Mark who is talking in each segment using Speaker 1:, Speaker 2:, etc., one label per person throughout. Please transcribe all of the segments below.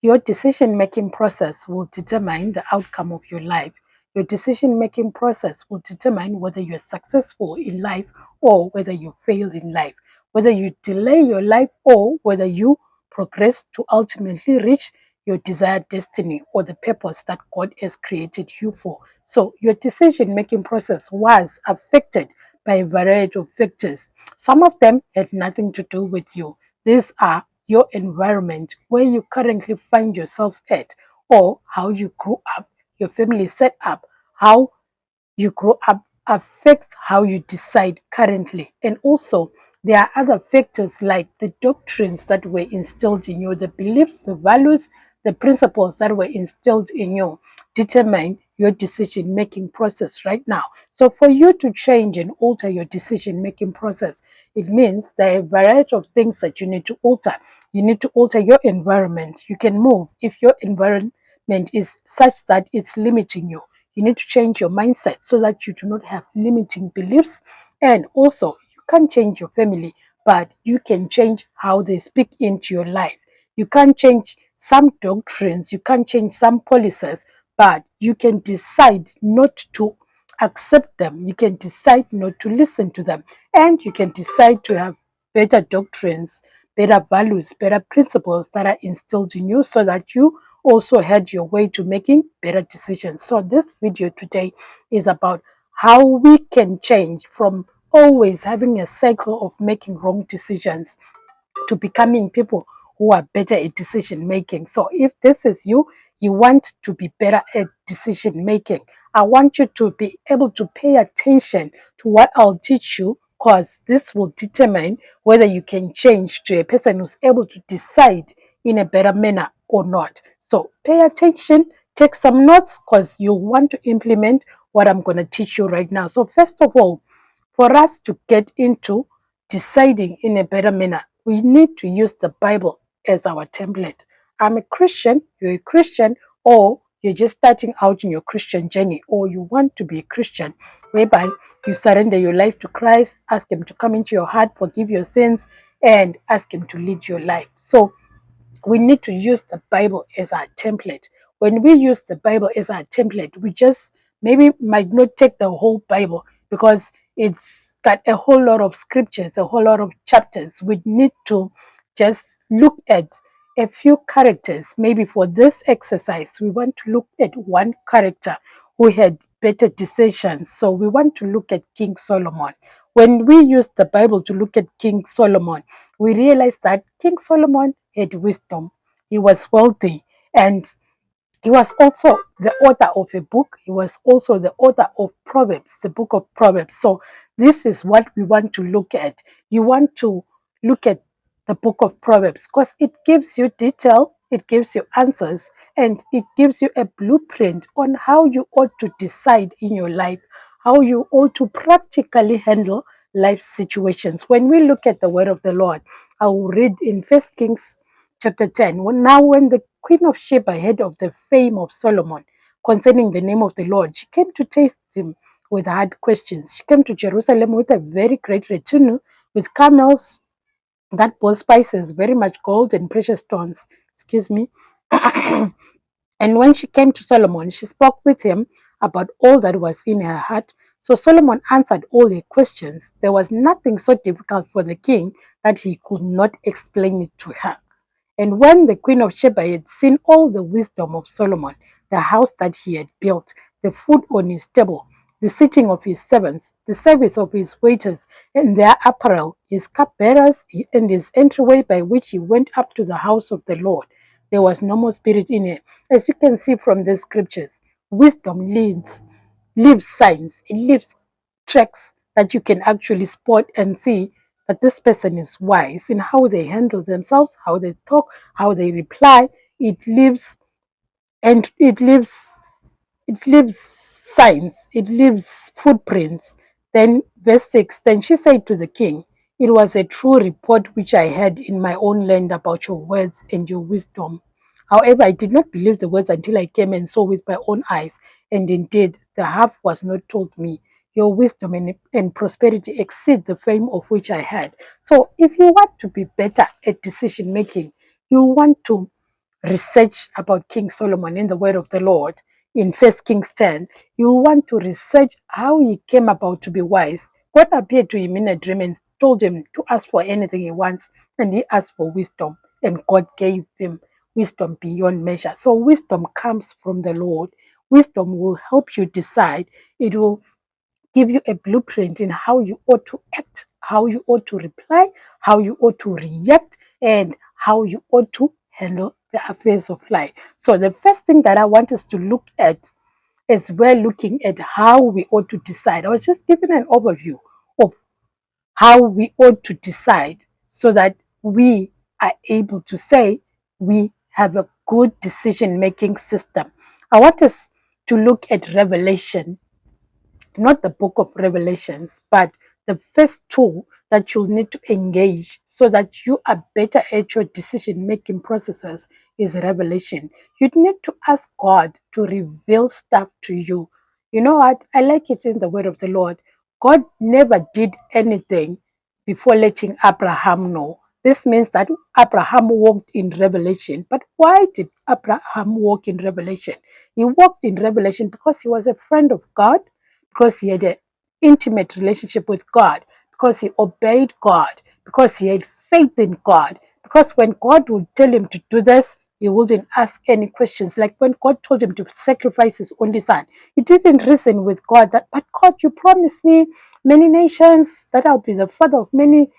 Speaker 1: Your decision-making process will determine the outcome of your life. Your decision-making process will determine whether you're successful in life or whether you fail in life, whether you delay your life or whether you progress to ultimately reach your desired destiny or the purpose that God has created you for. So your decision-making process was affected by a variety of factors. Some of them had nothing to do with you. These are your environment, where you currently find yourself at, or how you grew up, your family set up, how you grow up affects how you decide currently. And also, there are other factors like the doctrines that were instilled in you, the beliefs, the values, the principles that were instilled in you determine your decision making process right now. So, for you to change and alter your decision making process, it means there are a variety of things that you need to alter. You need to alter your environment. You can move if your environment is such that it's limiting you. You need to change your mindset so that you do not have limiting beliefs. And also, you can't change your family, but you can change how they speak into your life. You can't change some doctrines, you can't change some policies, but you can decide not to accept them. You can decide not to listen to them. And you can decide to have better doctrines, better values, better principles that are instilled in you so that you also head your way to making better decisions. So this video today is about how we can change from always having a cycle of making wrong decisions to becoming people who are better at decision making. So if this is you, you want to be better at decision making, I want you to be able to pay attention to what I'll teach you, because this will determine whether you can change to a person who's able to decide in a better manner or not. So pay attention, take some notes, because you want to implement what I'm going to teach you right now. So first of all, for us to get into deciding in a better manner, we need to use the Bible as our template. I'm a Christian, you're a Christian, or you're just starting out in your Christian journey, or you want to be a Christian, whereby you surrender your life to Christ, ask Him to come into your heart, forgive your sins, and ask Him to lead your life. So we need to use the Bible as our template. When we use the Bible as our template, we just maybe might not take the whole Bible because it's got a whole lot of scriptures, a whole lot of chapters. We need to just look at a few characters. Maybe for this exercise, we want to look at one character who had better decisions. So we want to look at King Solomon. When we use the Bible to look at King Solomon, we realize that King Solomon had wisdom. He was wealthy, and he was also the author of a book. He was also the author of Proverbs, the book of Proverbs. So this is what we want to look at. You want to look at the book of Proverbs because it gives you detail, it gives you answers, and it gives you a blueprint on how you ought to decide in your life, how you ought to practically handle life situations. When we look at the word of the Lord, I will read in 1 Kings chapter 10. Now, when the Queen of Sheba heard of the fame of Solomon concerning the name of the Lord, she came to test him with hard questions. She came to Jerusalem with a very great retinue, with camels that bore spices, very much gold and precious stones. Excuse me. And when she came to Solomon, she spoke with him about all that was in her heart. So Solomon answered all her questions. There was nothing so difficult for the king that he could not explain it to her. And when the queen of Sheba had seen all the wisdom of Solomon, the house that he had built, the food on his table, the sitting of his servants, the service of his waiters, and their apparel, his cupbearers, and his entryway by which he went up to the house of the Lord, there was no more spirit in it. As you can see from the scriptures, wisdom leaves signs, it leaves tracks that you can actually spot and see that this person is wise in how they handle themselves, how they talk, how they reply. It leaves and it leaves signs, it leaves footprints. Then verse 6, then she said to the king, it was a true report which I had in my own land about your words and your wisdom. However, I did not believe the words until I came and saw with my own eyes. And indeed, the half was not told me. Your wisdom and prosperity exceed the fame of which I had. So if you want to be better at decision making, you want to research about King Solomon in the word of the Lord in First Kings 10, you want to research how he came about to be wise. God appeared to him in a dream and told him to ask for anything he wants, and he asked for wisdom, and God gave him wisdom beyond measure. So wisdom comes from the Lord. Wisdom will help you decide. It will give you a blueprint in how you ought to act, how you ought to reply, how you ought to react, and how you ought to handle the affairs of life. So, the first thing that I want us to look at is we're looking at how we ought to decide. I was just giving an overview of how we ought to decide so that we are able to say we have a good decision making system. I want us to look at Revelation, not the book of Revelations, but the first tool that you'll need to engage so that you are better at your decision making processes is revelation. You need to ask God to reveal stuff to you. You know what? I like it in the word of the Lord. God never did anything before letting Abraham know. This means that Abraham walked in revelation. But why did Abraham walk in revelation? He walked in revelation because he was a friend of God, because he had an intimate relationship with God, because he obeyed God, because he had faith in God. Because when God would tell him to do this, he wouldn't ask any questions. Like when God told him to sacrifice his only son, he didn't reason with God that, but God, you promised me many nations, that I'll be the father of many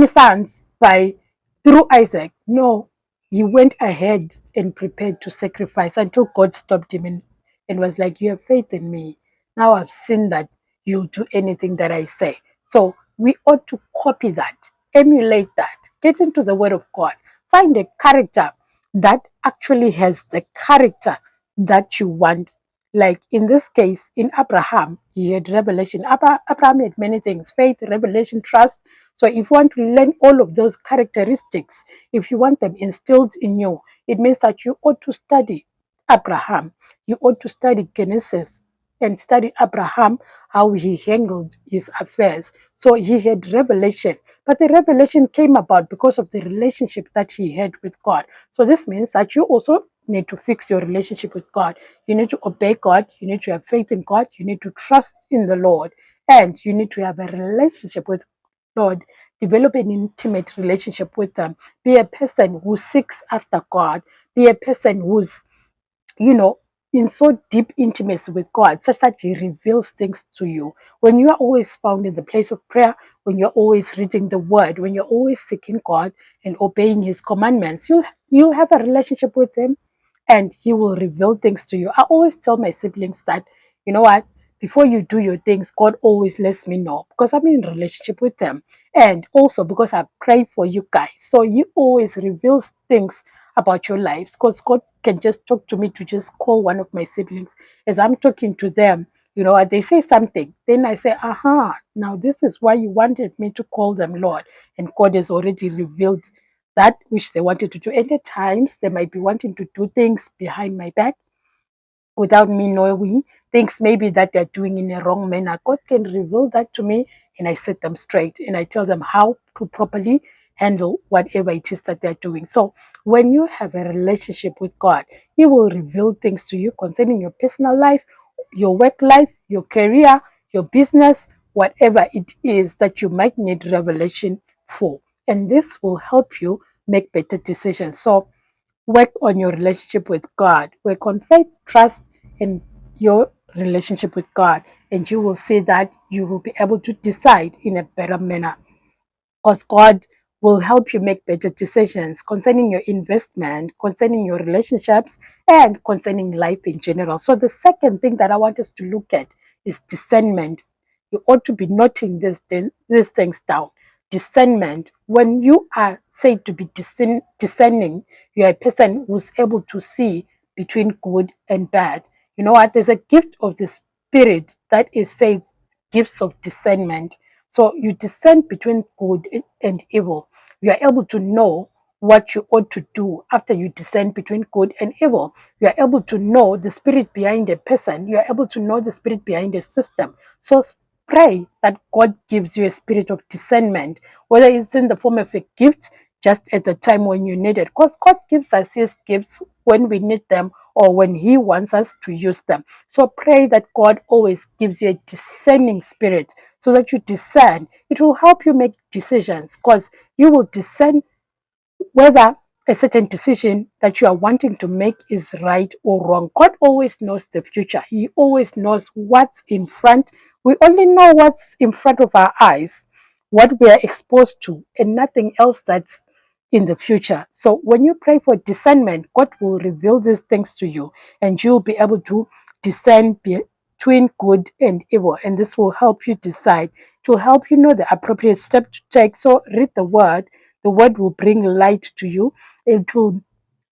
Speaker 1: sons by through Isaac. No, he went ahead and prepared to sacrifice until God stopped him and was like, you have faith in me. Now I've seen that you'll do anything that I say. So we ought to copy that, emulate that, get into the word of God, find a character that actually has the character that you want. Like in this case, in Abraham, he had revelation. Abraham had many things: faith, revelation, trust. So if you want to learn all of those characteristics, if you want them instilled in you, it means that you ought to study Abraham. You ought to study Genesis and study Abraham, how he handled his affairs. So he had revelation. But the revelation came about because of the relationship that he had with God. So this means that you also need to fix your relationship with God. You need to obey God. You need to have faith in God. You need to trust in the Lord. And you need to have a relationship with Lord. Develop an intimate relationship with them. Be a person who seeks after God. Be a person who's, you know, in so deep intimacy with God, such that He reveals things to you. When you are always found in the place of prayer, when you're always reading the Word, when you're always seeking God and obeying His commandments, you'll have a relationship with Him, and He will reveal things to you. I always tell my siblings that, you know what, before you do your things, God always lets me know because I'm in a relationship with them. And also because I pray for you guys. So He always reveals things about your lives, because God can just talk to me to just call one of my siblings as I'm talking to them. You know, they say something, then I say, aha, now this is why you wanted me to call them, Lord. And God has already revealed that which they wanted to do. And at times, they might be wanting to do things behind my back without me knowing, things maybe that they're doing in a wrong manner. God can reveal that to me, and I set them straight and I tell them how to properly handle whatever it is that they're doing. So when you have a relationship with God, He will reveal things to you concerning your personal life, your work life, your career, your business, whatever it is that you might need revelation for. And this will help you make better decisions. So work on your relationship with God. Work on faith, trust, and your relationship with God. And you will see that you will be able to decide in a better manner, because God will help you make better decisions concerning your investment, concerning your relationships, and concerning life in general. So, the second thing that I want us to look at is discernment. You ought to be noting these things down. Discernment. When you are said to be discerning, you are a person who's able to see between good and bad. You know what? There's a gift of the Spirit that is says gifts of discernment. So you discern between good and evil. You are able to know what you ought to do after you discern between good and evil. You are able to know the spirit behind a person. You are able to know the spirit behind a system. So pray that God gives you a spirit of discernment, whether it's in the form of a gift, just at the time when you need it. Because God gives us His gifts when we need them or when He wants us to use them. So pray that God always gives you a discerning spirit so that you discern. It will help you make decisions because you will discern whether a certain decision that you are wanting to make is right or wrong. God always knows the future. He always knows what's in front. We only know what's in front of our eyes, what we are exposed to, and nothing else that's in the future. So when you pray for discernment, God will reveal these things to you, and you'll be able to discern between good and evil. And this will help you decide, to help you know the appropriate step to take. So read the word. The word will bring light to you. It will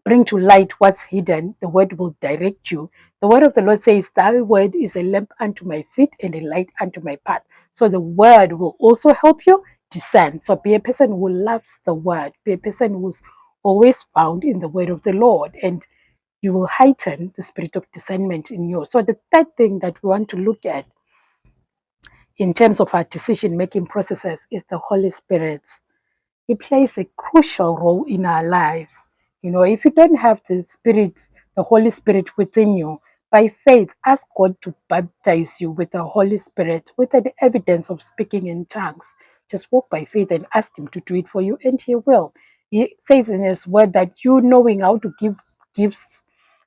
Speaker 1: bring to light what's hidden. The word will direct you. The word of the Lord says, Thy word is a lamp unto my feet and a light unto my path. So the word will also help you discern. So be a person who loves the word. Be a person who's always found in the word of the Lord. And you will heighten the spirit of discernment in you. So the third thing that we want to look at in terms of our decision-making processes is the Holy Spirit. It plays a crucial role in our lives. You know, if you don't have the Spirit, the Holy Spirit within you, by faith, ask God to baptize you with the Holy Spirit, with the evidence of speaking in tongues. Just walk by faith and ask Him to do it for you, and He will. He says in His word that you knowing how to give gifts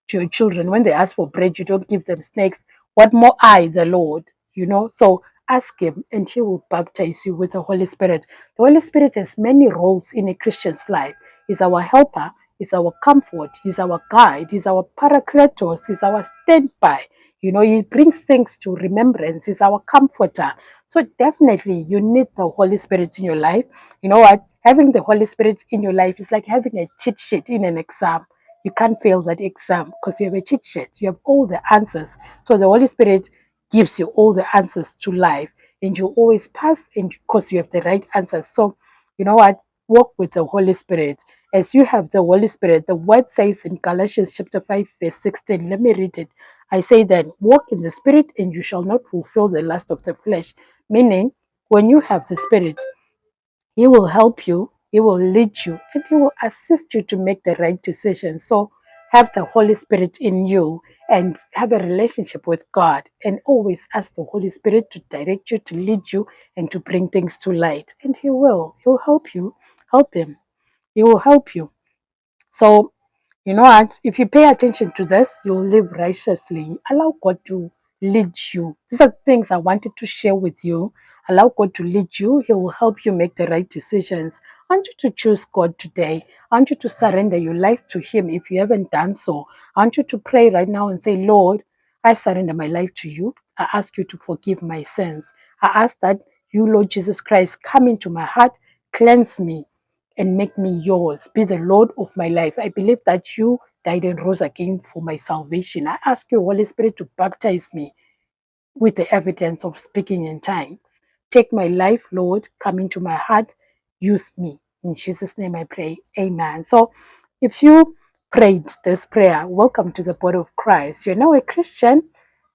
Speaker 1: to your children, when they ask for bread, you don't give them snakes. What more I, the Lord? You know, so ask Him, and He will baptize you with the Holy Spirit. The Holy Spirit has many roles in a Christian's life. He's our helper, He's our comfort, He's our guide, He's our paracletos, He's our standby. You know, He brings things to remembrance, He's our comforter. So definitely you need the Holy Spirit in your life. You know what? Having the Holy Spirit in your life is like having a cheat sheet in an exam. You can't fail that exam because you have a cheat sheet. You have all the answers. So the Holy Spirit gives you all the answers to life, and you always pass, and because you have the right answers. So you know what? Walk with the Holy Spirit. As you have the Holy Spirit, the word says in Galatians chapter 5, verse 16, let me read it. I say then, walk in the Spirit, and you shall not fulfill the lust of the flesh. Meaning, when you have the Spirit, He will help you, He will lead you, and He will assist you to make the right decisions. So have the Holy Spirit in you and have a relationship with God, and always ask the Holy Spirit to direct you, to lead you, and to bring things to light. And He will. He'll help you. Help Him. He will help you. So you know what? If you pay attention to this, you'll live righteously. Allow God to lead you. These are things I wanted to share with you. Allow God to lead you. He will help you make the right decisions. I want you to choose God today. I want you to surrender your life to Him if you haven't done so. I want you to pray right now and say, Lord, I surrender my life to you. I ask you to forgive my sins. I ask that you, Lord Jesus Christ, come into my heart, cleanse me, and make me yours. Be the Lord of my life. I believe that you died and rose again for my salvation. I ask you, Holy Spirit, to baptize me with the evidence of speaking in tongues. Take my life, Lord, come into my heart, use me. In Jesus' name I pray. Amen. So if you prayed this prayer, welcome to the body of Christ. You're now a Christian.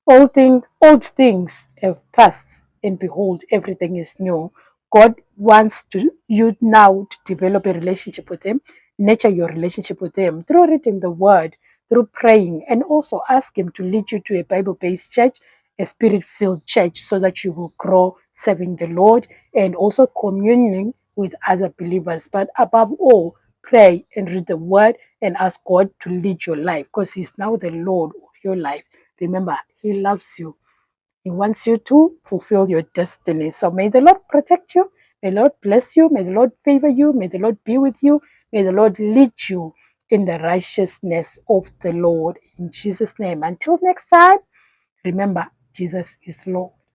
Speaker 1: Old things have passed, and behold, everything is new. God wants you now to develop a relationship with Him, nurture your relationship with Him through reading the Word, through praying, and also ask Him to lead you to a Bible-based church, a Spirit-filled church, so that you will grow serving the Lord and also communing with other believers. But above all, pray and read the Word and ask God to lead your life, because He's now the Lord of your life. Remember, He loves you. He wants you to fulfill your destiny. So may the Lord protect you. May the Lord bless you. May the Lord favor you. May the Lord be with you. May the Lord lead you in the righteousness of the Lord. In Jesus' name. Until next time, remember, Jesus is Lord.